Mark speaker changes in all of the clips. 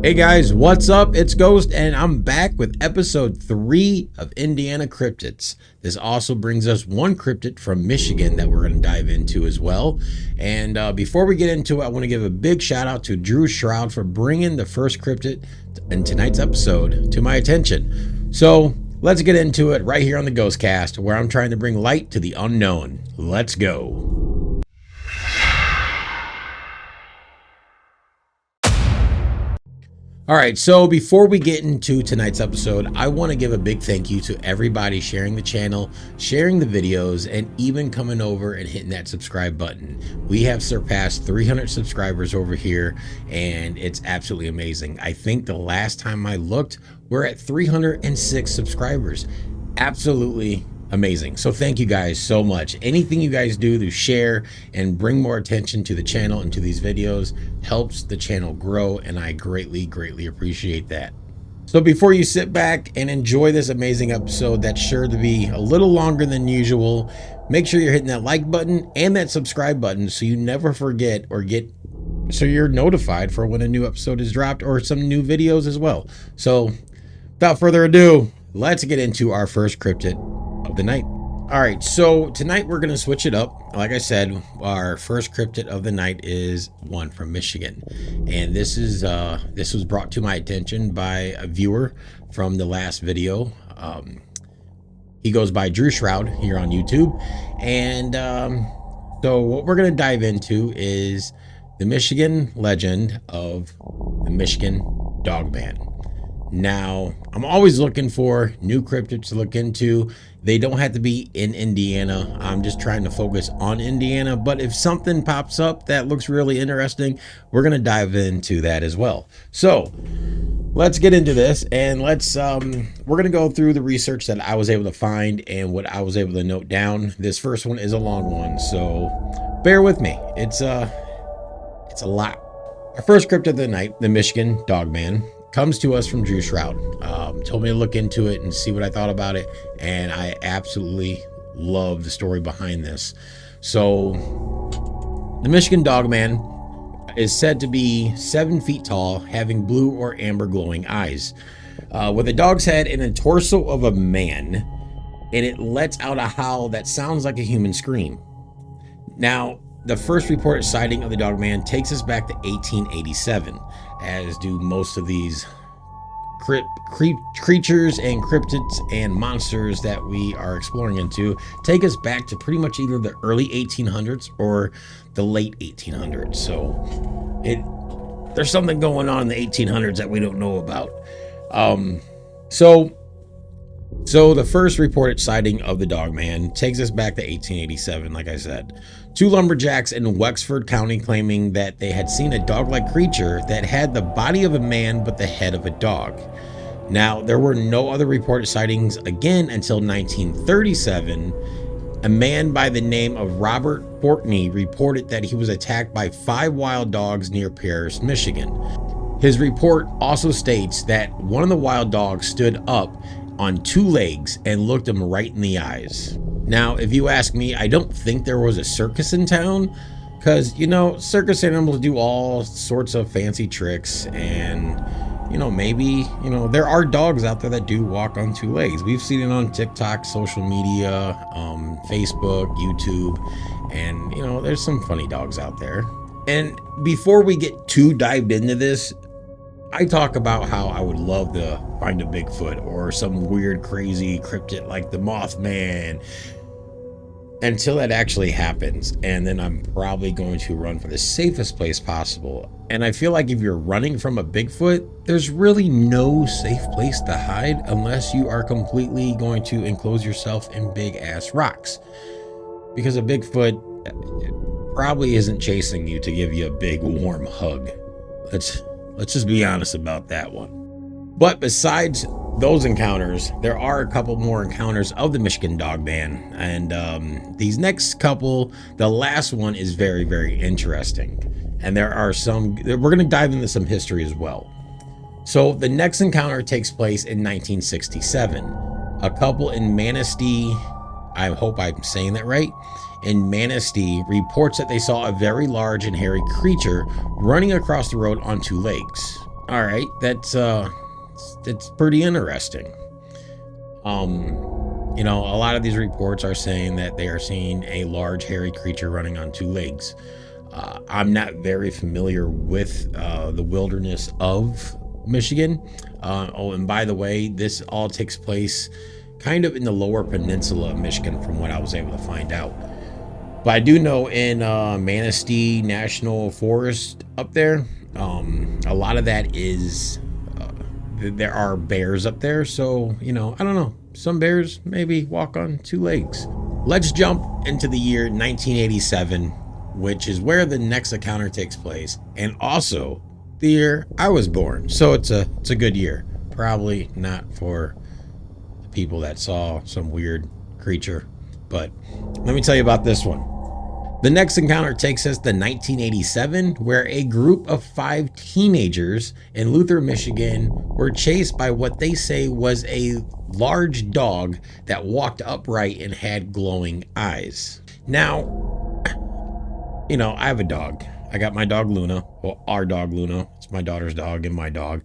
Speaker 1: Hey guys, what's up? It's Ghost, and I'm back with episode 3 of Indiana Cryptids. This also brings us one cryptid from Michigan that we're going to dive into as well. And before we get into it, I want to give a big shout out to Drew Shroud for bringing the first cryptid in tonight's episode to my attention. So let's get into it right here on the Ghostcast, where I'm trying to bring light to the unknown. Let's go. All right, so before we get into tonight's episode, I want to give a big thank you to everybody sharing the channel, sharing the videos, and even coming over and hitting that subscribe button. We have surpassed 300 subscribers over here, and it's absolutely amazing. I think the last time I looked, we're at 306 subscribers. Absolutely amazing. So thank you guys so much. Anything you guys do to share and bring more attention to the channel and to these videos helps the channel grow, and I greatly appreciate that. So before you sit back and enjoy this amazing episode that's sure to be a little longer than usual, make sure you're hitting that like button and that subscribe button so you never forget so you're notified for when a new episode is dropped or some new videos as well. So without further ado, let's get into our first cryptid of the night. All right, so tonight we're going to switch it up. Like I said, our first cryptid of the night is one from Michigan, and this was brought to my attention by a viewer from the last video. He goes by Drew Shroud here on YouTube, and so what we're going to dive into is the Michigan legend of the Michigan Dogman. Now, I'm always looking for new cryptids to look into. They don't have to be in Indiana. I'm just trying to focus on Indiana, but if something pops up that looks really interesting, we're going to dive into that as well. So let's get into this, and we're going to go through the research that I was able to find and what I was able to note down. This first one is a long one, so bear with me. It's a lot. Our first cryptid of the night, the Michigan Dogman, comes to us from Drew Shroud. Told me to look into it and see what I thought about it, and I absolutely love the story behind this. So the Michigan Dogman is said to be 7 feet tall, having blue or amber glowing eyes, with a dog's head and a torso of a man, and it lets out a howl that sounds like a human scream. Now, the first reported sighting of the Dogman takes us back to 1887, as do most of these creatures and cryptids and monsters that we are exploring into. Take us back to pretty much either the early 1800s or the late 1800s. So there's something going on in the 1800s that we don't know about. So the first reported sighting of the Dogman takes us back to 1887, like I said. 2 lumberjacks in Wexford County claiming that they had seen a dog-like creature that had the body of a man but the head of a dog. Now, there were no other reported sightings again until 1937. A man by the name of Robert Fortney reported that he was attacked by 5 wild dogs near Paris, Michigan. His report also states that one of the wild dogs stood up on 2 legs and looked him right in the eyes. Now, if you ask me, I don't think there was a circus in town, because, circus animals do all sorts of fancy tricks, and, maybe, there are dogs out there that do walk on 2 legs. We've seen it on TikTok, social media, Facebook, YouTube, and, there's some funny dogs out there. And before we get too dived into this, I talk about how I would love to find a Bigfoot or some weird, crazy cryptid like the Mothman until that actually happens. And then I'm probably going to run for the safest place possible. And I feel like if you're running from a Bigfoot, there's really no safe place to hide unless you are completely going to enclose yourself in big ass rocks. Because a Bigfoot probably isn't chasing you to give you a big warm hug. Let's just be honest about that one. But besides those encounters, there are a couple more encounters of the Michigan Dogman. And these next couple, the last one is very interesting. And there are we're going to dive into some history as well. So the next encounter takes place in 1967. A couple in Manistee, I hope I'm saying that right, in Manistee reports that they saw a very large and hairy creature running across the road on 2 legs. All right, that's pretty interesting. You know, a lot of these reports are saying that they are seeing a large hairy creature running on 2 legs. I'm not very familiar with the wilderness of Michigan. Oh, and by the way, this all takes place kind of in the lower peninsula of Michigan from what I was able to find out. But I do know in Manistee National Forest up there, a lot of that is, there are bears up there. So, you know, I don't know. Some bears maybe walk on 2 legs. Let's jump into the year 1987, which is where the next encounter takes place, and also the year I was born. So it's a good year. Probably not for the people that saw some weird creature, but let me tell you about this one. The next encounter takes us to 1987, where a group of 5 teenagers in Luther, Michigan were chased by what they say was a large dog that walked upright and had glowing eyes. Now, you know, I have a dog. I got my dog Luna, well, our dog Luna. It's my daughter's dog and my dog.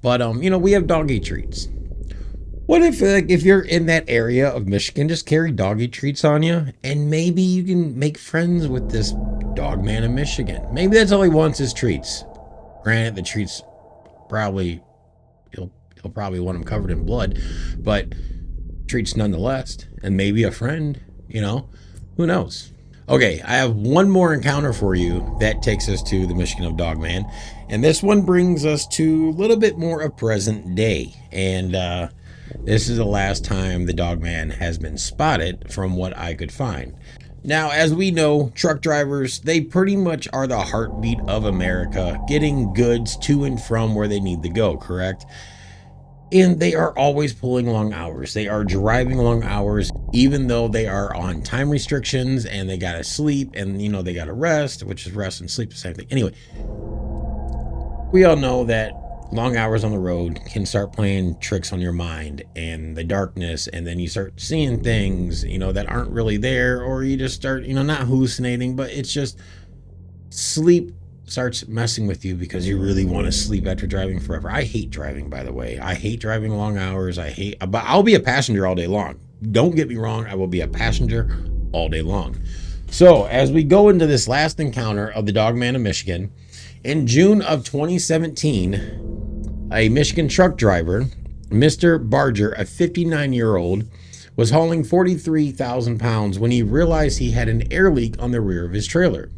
Speaker 1: But, you know, we have doggy treats. What if, like, if you're in that area of Michigan, just carry doggy treats on you, and maybe you can make friends with this Dogman of Michigan. Maybe that's all he wants is treats. Granted, the treats probably, he'll probably want them covered in blood, but treats nonetheless, and maybe a friend, you know, who knows? Okay, I have one more encounter for you that takes us to the Michigan of Dogman, and this one brings us to a little bit more of present day, and this is the last time the Dogman has been spotted from what I could find. Now, as we know, truck drivers, they pretty much are the heartbeat of America, getting goods to and from where they need to go, correct? And they are always pulling long hours. They are driving long hours, even though they are on time restrictions and they gotta sleep and, you know, they gotta rest, which is rest and sleep, the same thing. Anyway, we all know that long hours on the road can start playing tricks on your mind and the darkness, and then you start seeing things, you know, that aren't really there, or you just start, you know, not hallucinating, but it's just sleep starts messing with you because you really want to sleep after driving forever. I hate driving, by the way. I hate driving long hours. But I'll be a passenger all day long. Don't get me wrong, I will be a passenger all day long. So as we go into this last encounter of the Dogman of Michigan, in June of 2017, a Michigan truck driver, Mr. Barger, a 59-year-old, was hauling 43,000 pounds when he realized he had an air leak on the rear of his trailer.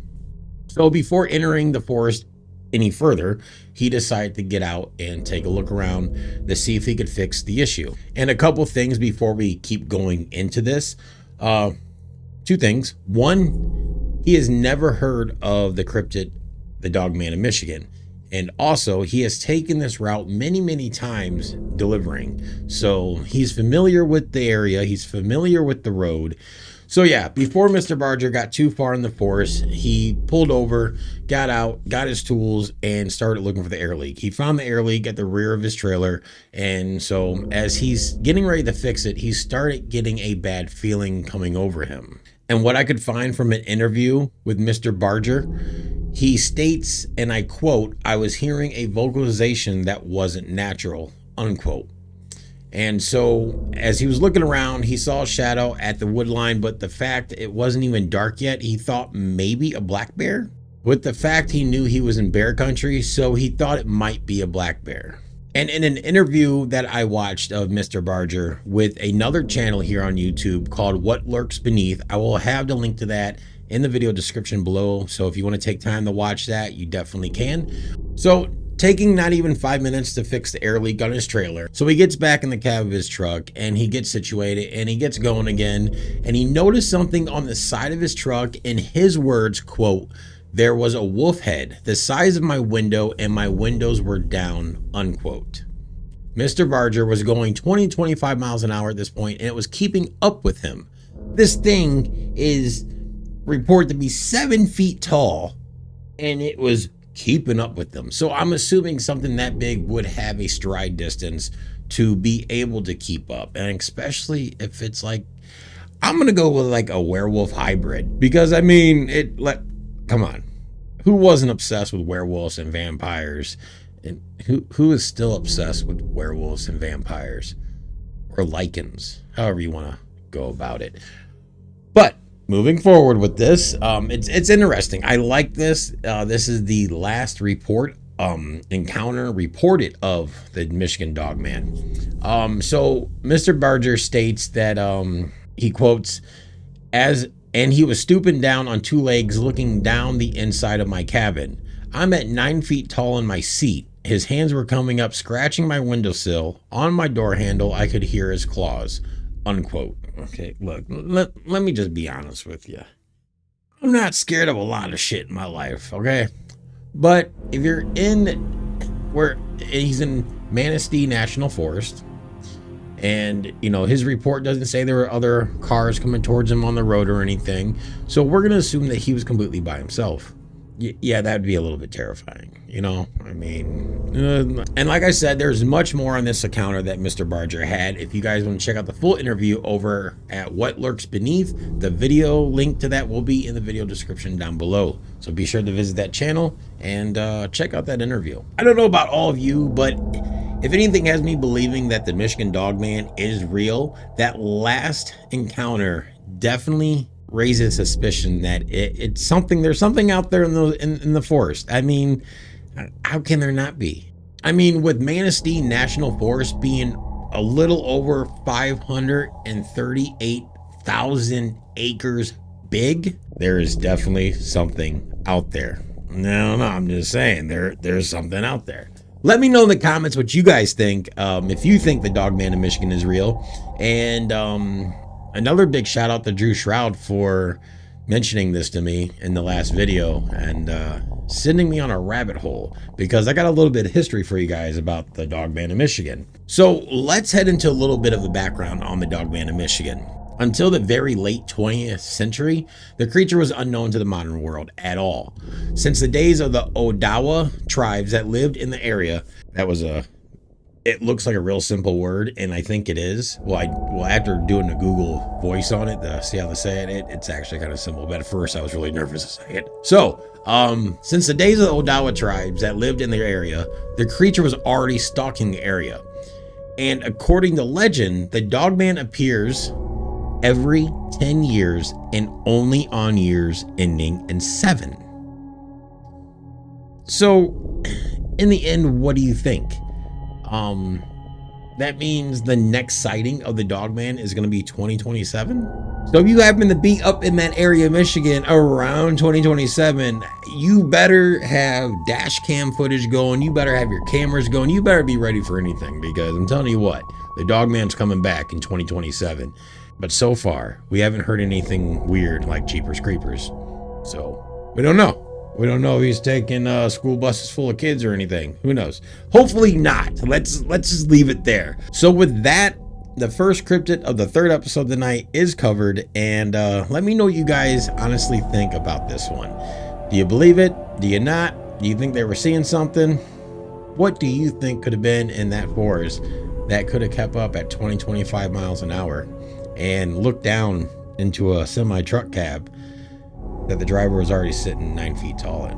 Speaker 1: So before entering the forest any further, he decided to get out and take a look around to see if he could fix the issue. And a couple things before we keep going into this. 2 things. One, he has never heard of the cryptid, the Dogman of Michigan. And also, he has taken this route many, many times delivering. So he's familiar with the area. He's familiar with the road. So yeah, before Mr. Barger got too far in the forest, he pulled over, got out, got his tools, and started looking for the air leak. He found the air leak at the rear of his trailer. And so as he's getting ready to fix it, he started getting a bad feeling coming over him. And what I could find from an interview with Mr. Barger, he states, and I quote, "I was hearing a vocalization that wasn't natural," unquote. And so as he was looking around, he saw a shadow at the wood line, but the fact it wasn't even dark yet, he thought maybe a black bear. With the fact he knew he was in bear country, so he thought it might be a black bear. And in an interview that I watched of Mr. Barger with another channel here on YouTube called What Lurks Beneath, I will have the link to that in the video description below. So if you want to take time to watch that, you definitely can. So taking not even 5 minutes to fix the air leak on his trailer. So he gets back in the cab of his truck and he gets situated and he gets going again. And he noticed something on the side of his truck. In his words, quote, "There was a wolf head the size of my window and my windows were down," unquote. Mr. Barger was going 20-25 miles an hour at this point, and it was keeping up with him. This thing is reported to be 7 feet tall, and it was keeping up with them. So I'm assuming something that big would have a stride distance to be able to keep up. And especially if it's like, I'm going to go with like a werewolf hybrid, because I mean, come on, who wasn't obsessed with werewolves and vampires And who is still obsessed with werewolves and vampires or lichens, however you want to go about it. But moving forward with this, it's interesting. I like this. This is the last encounter reported of the Michigan Dogman. So Mr. Barger states that he quotes, and he was stooping down on two legs looking down the inside of my cabin. I'm at 9 feet tall in my seat. His hands were coming up, scratching my windowsill. On my door handle, I could hear his claws. Unquote. Okay, look, let me just be honest with you. I'm not scared of a lot of shit in my life, okay? But if you're he's in Manistee National Forest, and, you know, his report doesn't say there were other cars coming towards him on the road or anything. So we're going to assume that he was completely by himself. Yeah, that'd be a little bit terrifying, you know? I mean, and like I said, there's much more on this encounter that Mr. Barger had. If you guys want to check out the full interview over at What Lurks Beneath, the video link to that will be in the video description down below. So be sure to visit that channel and check out that interview. I don't know about all of you, but if anything has me believing that the Michigan Dogman is real, that last encounter definitely raises suspicion that it's something. There's something out there in the forest. I mean, how can there not be? I mean, with Manistee National Forest being a little over 538,000 acres big, there is definitely something out there. No, I'm just saying there's something out there. Let me know in the comments what you guys think, if you think the Dogman of Michigan is real. And another big shout out to Drew Shroud for mentioning this to me in the last video and sending me on a rabbit hole, because I got a little bit of history for you guys about the Dogman of Michigan. So let's head into a little bit of the background on the Dogman of Michigan. Until the very late 20th century, the creature was unknown to the modern world at all. Since the days of the Odawa tribes that lived in the area, it looks like a real simple word, and I think it is. Well, after doing a Google voice on it to see how to say it, it's actually kind of simple. But at first, I was really nervous to say it. So, since the days of the Odawa tribes that lived in the area, the creature was already stalking the area. And according to legend, the Dogman appears every 10 years and only on years ending in 7. So, in the end, what do you think? That means the next sighting of the Dogman is going to be 2027. So if you happen to be up in that area of Michigan around 2027, you better have dash cam footage going. You better have your cameras going. You better be ready for anything, because I'm telling you what, the Dogman's coming back in 2027. But so far, we haven't heard anything weird like Jeepers Creepers. So we don't know. We don't know if he's taking school buses full of kids or anything. Who knows? Hopefully not. Let's just leave it there. So with that, the first cryptid of the 3rd episode tonight is covered. And let me know what you guys honestly think about this one. Do you believe it? Do you not? Do you think they were seeing something? What do you think could have been in that forest that could have kept up at 20-25 miles an hour and looked down into a semi-truck cab that the driver was already sitting 9 feet tall in?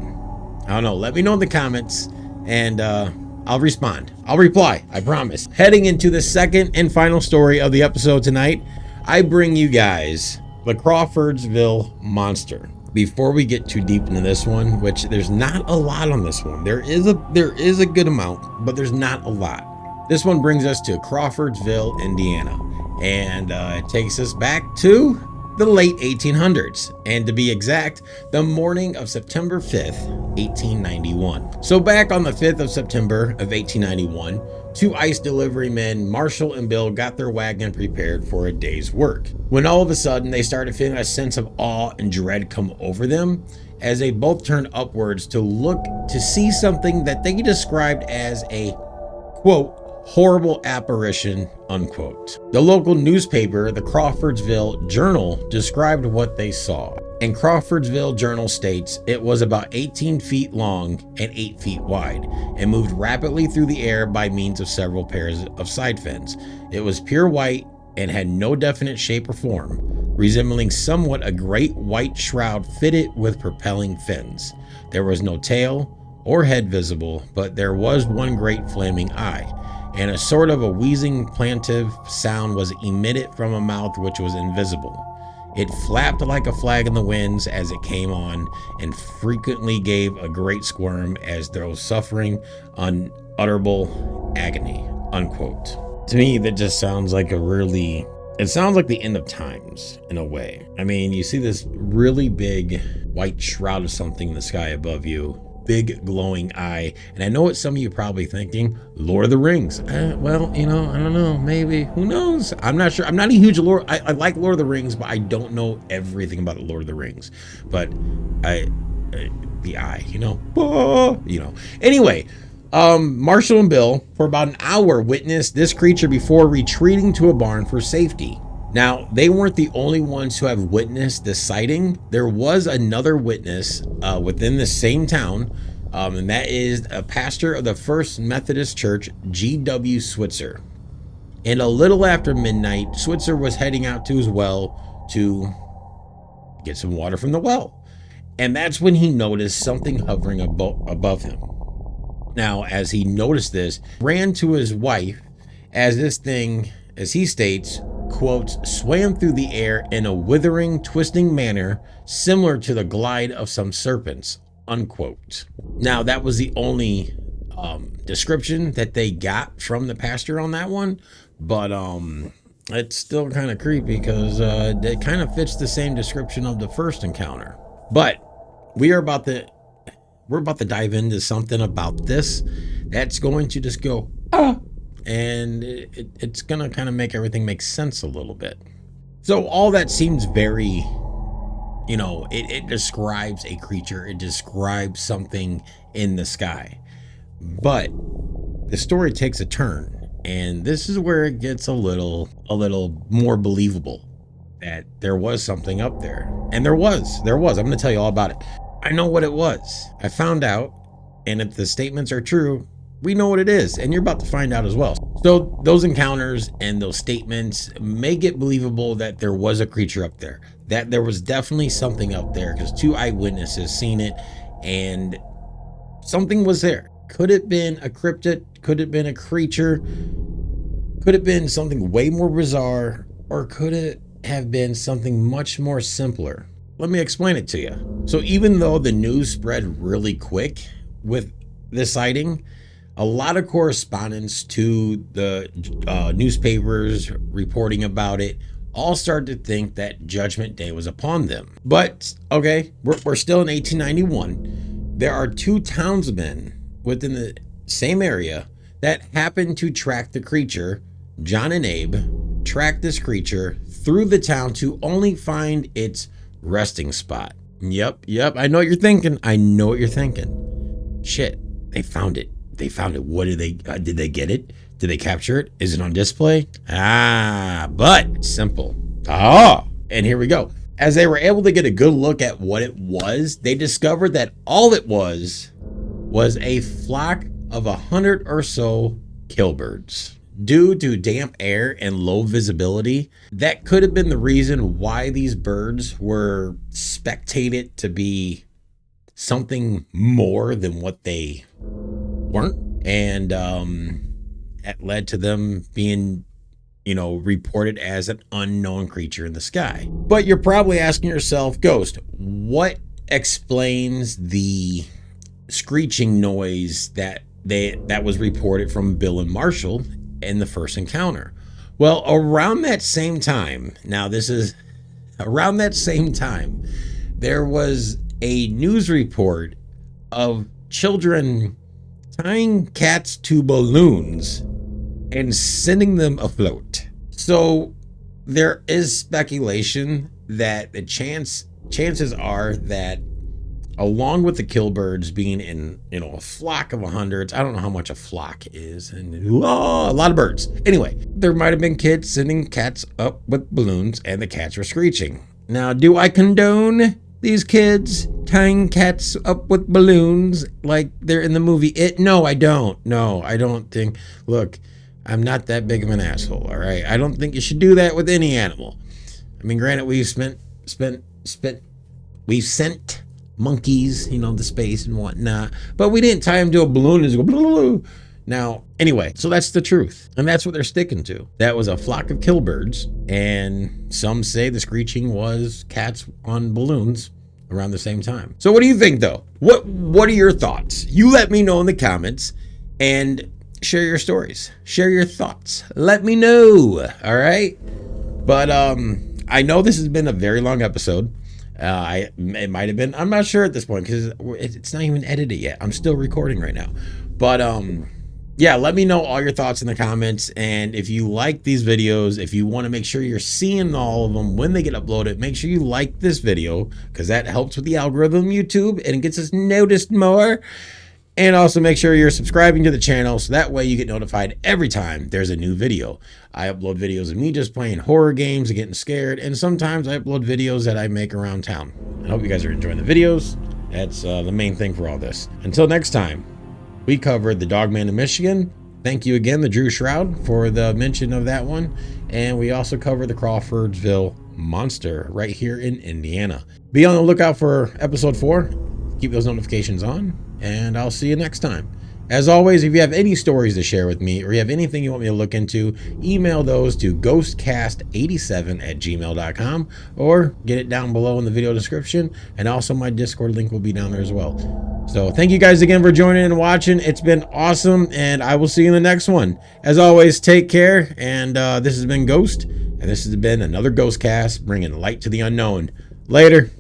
Speaker 1: I don't know. Let me know in the comments, and I'll respond. I'll reply. I promise. Heading into the second and final story of the episode tonight, I bring you guys the Crawfordsville Monster. Before we get too deep into this one, which there's not a lot on this one. There is a good amount, but there's not a lot. This one brings us to Crawfordsville, Indiana, and it takes us back to the late 1800s, and to be exact, the morning of September 5th, 1891. So back on the 5th of September of 1891, 2 ice delivery men, Marshall and Bill, got their wagon prepared for a day's work, when all of a sudden they started feeling a sense of awe and dread come over them as they both turned upwards to look to see something that they described as a, quote, horrible apparition, unquote. The local newspaper, the Crawfordsville Journal, described what they saw. And Crawfordsville Journal states it was about 18 feet long and 8 feet wide, and moved rapidly through the air by means of several pairs of side fins. It was pure white and had no definite shape or form, resembling somewhat a great white shroud fitted with propelling fins. There was no tail, or head visible, but there was one great flaming eye, and a sort of a wheezing plaintive sound was emitted from a mouth which was invisible. It flapped like a flag in the winds as it came on, and frequently gave a great squirm as though suffering unutterable agony, unquote. To me, that just sounds like it sounds like the end of times in a way. I mean, you see this really big white shroud of something in the sky above you, big glowing eye, and I know what some of you are probably thinking, Lord of the Rings. Well, I don't know, maybe, who knows? I'm not sure. I'm not a huge I like Lord of the Rings, but I don't know everything about Lord of the Rings. But the eye, Anyway, Marshall and Bill, for about an hour, witnessed this creature before retreating to a barn for safety. Now, they weren't the only ones who have witnessed the sighting. There was another witness within the same town, and that is a pastor of the First Methodist Church, G.W. Switzer. And a little after midnight, Switzer was heading out to his well to get some water from the well. And that's when he noticed something hovering above him. Now, as he noticed this, ran to his wife as this thing, as he states, quote, swam through the air in a withering, twisting manner similar to the glide of some serpents, unquote. Now, that was the only description that they got from the pastor on that one, but it's still kind of creepy because it kind of fits the same description of the first encounter. But we're about to dive into something about this that's going to just go, and it's going to kind of make everything make sense a little bit. So all that seems very, it describes a creature. It describes something in the sky. But the story takes a turn, and this is where it gets a little more believable that there was something up there. And there was. I'm going to tell you all about it. I know what it was. I found out, and if the statements are true, we know what it is, and you're about to find out as well. So those encounters and those statements make it believable that there was a creature up there, that there was definitely something up there, because 2 eyewitnesses seen it, and something was there. Could it have been a cryptid? Could it have been a creature? Could it have been something way more bizarre? Or could it have been something much more simpler? Let me explain it to you. So even though the news spread really quick with this sighting, a lot of correspondence to the newspapers reporting about it all started to think that Judgment Day was upon them. But, okay, we're still in 1891. There are 2 townsmen within the same area that happened to track the creature. John and Abe tracked this creature through the town to only find its resting spot. Yep, I know what you're thinking. Shit, they found it. What did they get it? Did they capture it? Is it on display? But it's simple. And here we go. As they were able to get a good look at what it was, they discovered that all it was a flock of 100 or so killbirds. Due to damp air and low visibility, that could have been the reason why these birds were spectated to be something more than what they weren't. And that led to them being, reported as an unknown creature in the sky. But you're probably asking yourself, Ghost, what explains the screeching noise that was reported from Bill and Marshall in the first encounter? Well, around that same time, there was a news report of children tying cats to balloons and sending them afloat. So there is speculation that the chances are that, along with the killbirds being in, a flock of hundreds, I don't know how much a flock is, and a lot of birds. Anyway, there might have been kids sending cats up with balloons, and the cats were screeching. Now, do I condone these kids tying cats up with balloons like they're in the movie It? No, I don't. No, I don't think. Look, I'm not that big of an asshole, all right? I don't think you should do that with any animal. I mean, granted, we've sent monkeys, you know, the space and whatnot. But we didn't tie them to a balloon and just go blah, blah, blah. Now, anyway, so that's the truth. And that's what they're sticking to. That was a flock of killbirds. And some say the screeching was cats on balloons around the same time. So what do you think, though? What are your thoughts? You let me know in the comments and share your stories. Share your thoughts. Let me know. All right? But I know this has been a very long episode. It might have been. I'm not sure at this point because it's not even edited yet. I'm still recording right now. But yeah, let me know all your thoughts in the comments. And if you like these videos, if you want to make sure you're seeing all of them when they get uploaded, make sure you like this video because that helps with the algorithm of YouTube and it gets us noticed more. And also make sure you're subscribing to the channel so that way you get notified every time there's a new video. I upload videos of me just playing horror games and getting scared. And sometimes I upload videos that I make around town. I hope you guys are enjoying the videos. That's the main thing for all this. Until next time. We covered the Dogman of Michigan. Thank you again, the Drew Shroud, for the mention of that one. And we also covered the Crawfordsville Monster right here in Indiana. Be on the lookout for episode 4. Keep those notifications on, and I'll see you next time. As always, if you have any stories to share with me or you have anything you want me to look into, email those to ghostcast87@gmail.com or get it down below in the video description. And also my Discord link will be down there as well. So thank you guys again for joining and watching. It's been awesome, and I will see you in the next one. As always, take care, and this has been Ghost, and this has been another Ghost Cast bringing light to the unknown. Later.